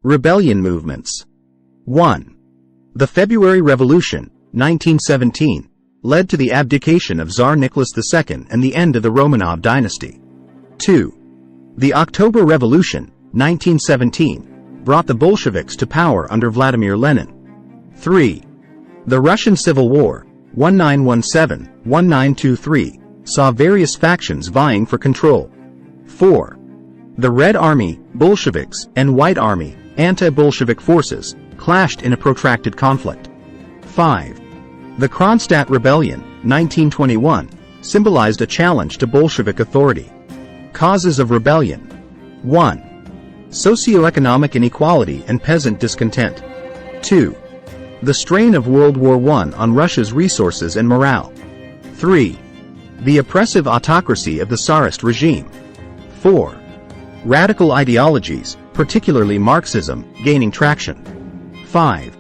Rebellion movements. 1. The February Revolution, 1917, led to the abdication of Tsar Nicholas II and the end of the Romanov dynasty. 2. The October Revolution, 1917, brought the Bolsheviks to power under Vladimir Lenin. 3. The Russian Civil War, 1917-1923, saw various factions vying for control. 4. The Red Army, Bolsheviks, and White Army, anti-Bolshevik forces, clashed in a protracted conflict. 5. The Kronstadt Rebellion, 1921, symbolized a challenge to Bolshevik authority. Causes of rebellion. 1. Socioeconomic inequality and peasant discontent. 2. The strain of World War I on Russia's resources and morale. 3. The oppressive autocracy of the Tsarist regime. 4. Radical ideologies, particularly Marxism, gaining traction. 5.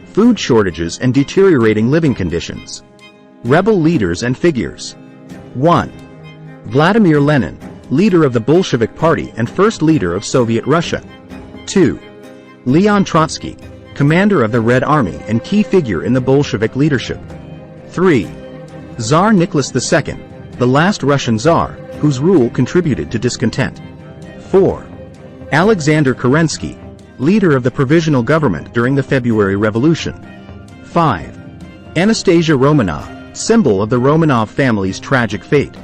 Food shortages and deteriorating living conditions. Rebel leaders and figures. 1. Vladimir Lenin, leader of the Bolshevik Party and first leader of Soviet Russia. 2. Leon Trotsky, commander of the Red Army and key figure in the Bolshevik leadership. 3. Tsar Nicholas II, the last Russian Tsar, whose rule contributed to discontent. 4. Alexander Kerensky, leader of the provisional government during the February Revolution. 5. Anastasia Romanov, symbol of the Romanov family's tragic fate.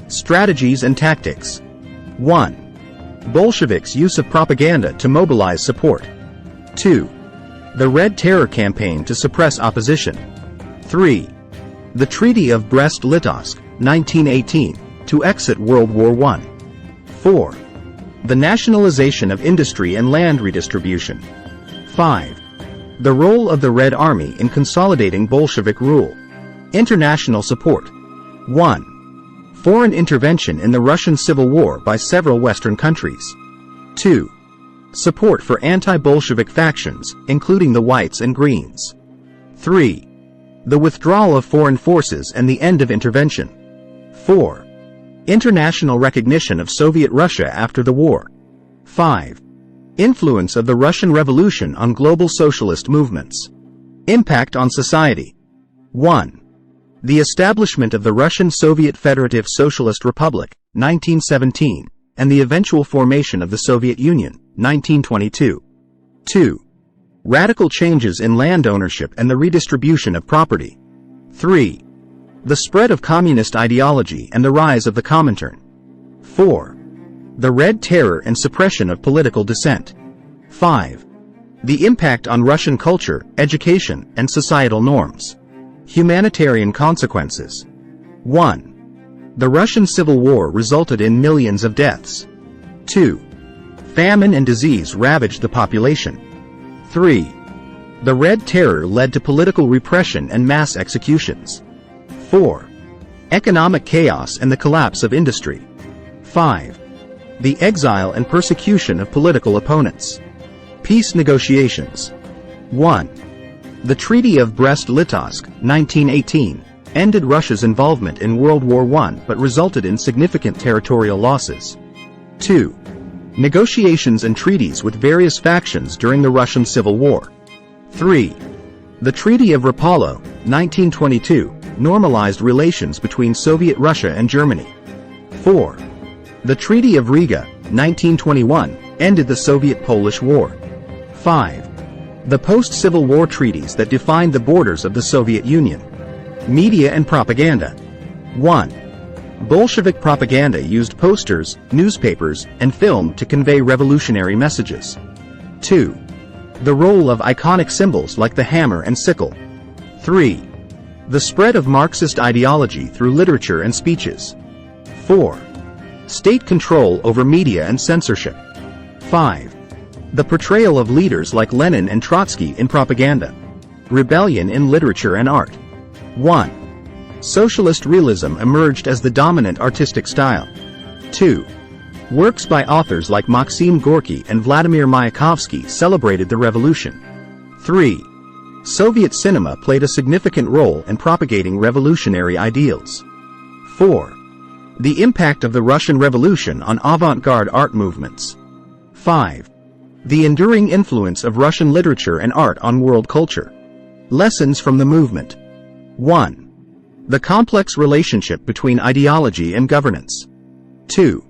Strategies and tactics. 1. Bolsheviks' use of propaganda to mobilize support. 2. The Red Terror campaign to suppress opposition. 3. The Treaty of Brest-Litovsk, 1918, to exit World War I. 4. The nationalization of industry and land redistribution. 5. The role of the Red Army in consolidating Bolshevik rule. International support. 1. Foreign intervention in the Russian Civil War by several Western countries. 2. Support for anti-Bolshevik factions, including the Whites and Greens. 3. The withdrawal of foreign forces and the end of intervention. 4. International recognition of Soviet Russia after the war. 5. Influence of the Russian Revolution on global socialist movements. Impact on society. 1. The establishment of the Russian Soviet Federative Socialist Republic, 1917, and the eventual formation of the Soviet Union, 1922. 2. Radical changes in land ownership and the redistribution of property. 3. The spread of communist ideology and the rise of the Comintern. 4. The Red Terror and suppression of political dissent. 5. The impact on Russian culture, education, and societal norms. Humanitarian consequences. 1. The Russian Civil War resulted in millions of deaths. 2. Famine and disease ravaged the population. 3. The Red Terror led to political repression and mass executions. 4. Economic chaos and the collapse of industry. 5. The exile and persecution of political opponents. Peace negotiations. 1. The Treaty of Brest-Litovsk, 1918, ended Russia's involvement in World War I but resulted in significant territorial losses. 2. Negotiations and treaties with various factions during the Russian Civil War. 3. The Treaty of Rapallo, 1922, normalized relations between Soviet Russia and Germany. 4. The Treaty of Riga, 1921, ended the Soviet-Polish War. 5. The post-Civil War treaties that defined the borders of the Soviet Union. Media and propaganda. 1. Bolshevik propaganda used posters, newspapers, and film to convey revolutionary messages. 2. The role of iconic symbols like the hammer and sickle. 3. The spread of Marxist ideology through literature and speeches. 4. State control over media and censorship. 5. The portrayal of leaders like Lenin and Trotsky in propaganda. Rebellion in literature and art. 1. Socialist realism emerged as the dominant artistic style. 2. Works by authors like Maxim Gorky and Vladimir Mayakovsky celebrated the revolution. 3. Soviet cinema played a significant role in propagating revolutionary ideals. 4. The impact of the Russian Revolution on avant-garde art movements. 5. The enduring influence of Russian literature and art on world culture. Lessons from the movement. 1. The complex relationship between ideology and governance. 2.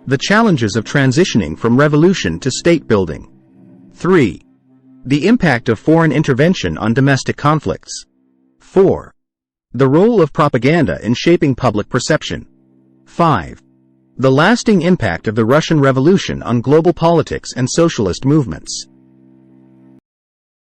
The challenges of transitioning from revolution to state building. 3. The impact of foreign intervention on domestic conflicts. 4. The role of propaganda in shaping public perception. 5. The lasting impact of the Russian Revolution on global politics and socialist movements.